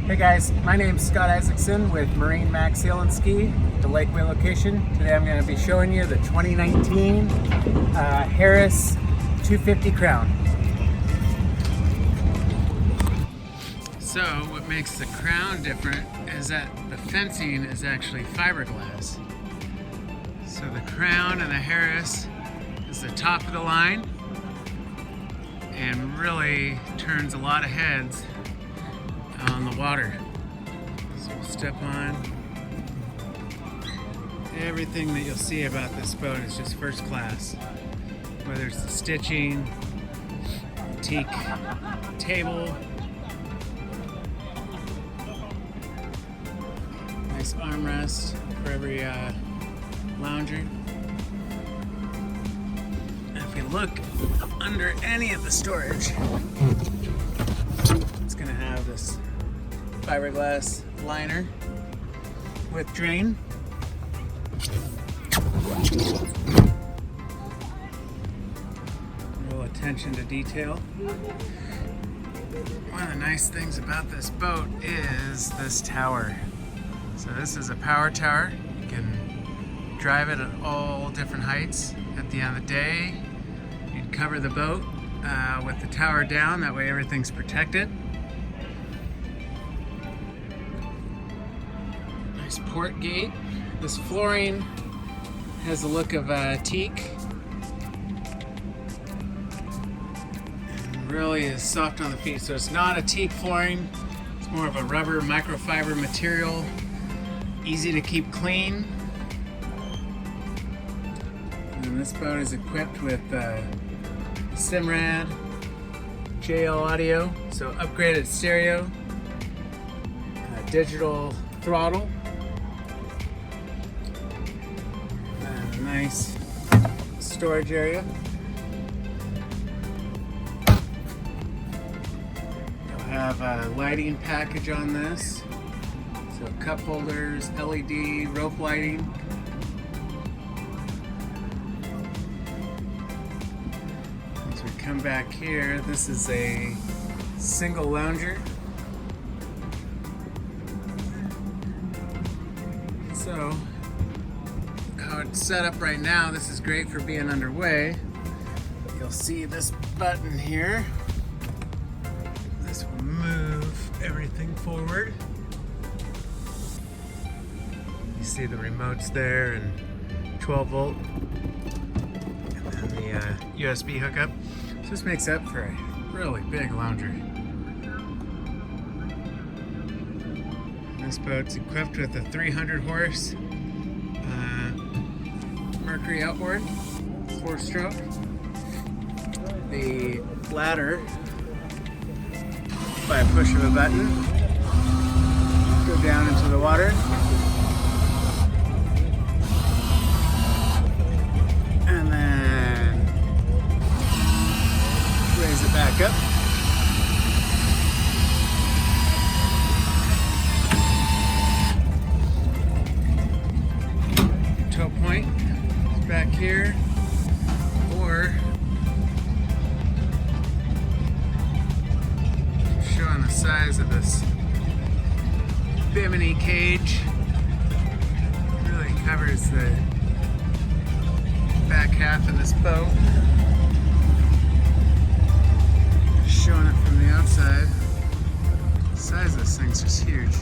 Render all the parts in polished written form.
Hey guys, my name's Scott Isaacson with MarineMax Sail and Ski, the Lakeway location. Today I'm going to be showing you the 2019 Harris 250 Crown. So what makes the Crown different is that the fencing is actually fiberglass. So the Crown and the Harris is the top of the line and really turns a lot of heads on the water. So we'll step on. Everything that you'll see about this boat is just first class. Whether it's the stitching, teak table, nice armrest for every lounger. And if you look under any of the storage, it's going to have this fiberglass liner with drain. Real attention to detail. One of the nice things about this boat is this tower. So this is a power tower. You can drive it at all different heights. At the end of the day, you'd cover the boat with the tower down, that way everything's protected. Nice port gate. This flooring has the look of teak. And really is soft on the feet, so it's not a teak flooring. It's more of a rubber microfiber material. Easy to keep clean. And this boat is equipped with Simrad JL audio, so upgraded stereo, digital throttle, and a nice storage area. You'll have a lighting package on this, so cup holders, LED, rope lighting. As we come back here, this is a single lounger. So, how it's set up right now, this is great for being underway. You'll see this button here. This will move everything forward. You see the remotes there and 12 volt. And then the USB hookup. So this makes up for a really big lounger. This boat's equipped with a 300 horse Mercury outboard, 4-stroke. The ladder, by a push of a button, go down into the water. And then raise it back up. Tow point is back here, or showing the size of this bimini cage. Really covers the back half of this boat. Showing it from the outside. The size of this thing's just huge.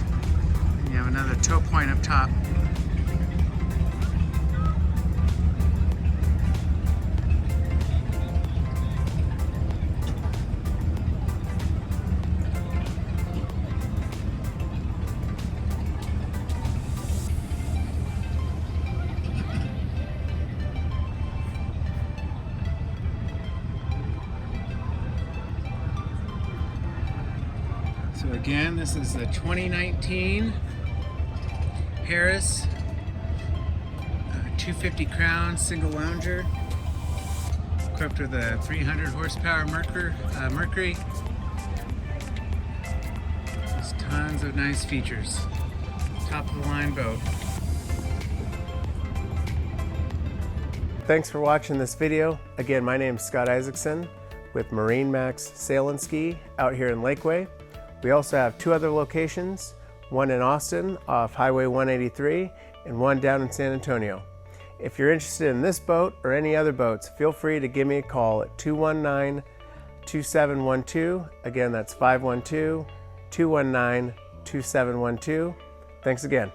And you have another tow point up top. So again, this is the 2019 Harris 250 Crown single lounger, equipped with a 300 horsepower Mercury. There's tons of nice features. Top of the line boat. Thanks for watching this video. Again, my name is Scott Isaacson with MarineMax Sail and Ski out here in Lakeway. We also have 2 other locations, one in Austin off Highway 183 and one down in San Antonio. If you're interested in this boat or any other boats, feel free to give me a call at 219-2712. Again, that's 512-219-2712. Thanks again.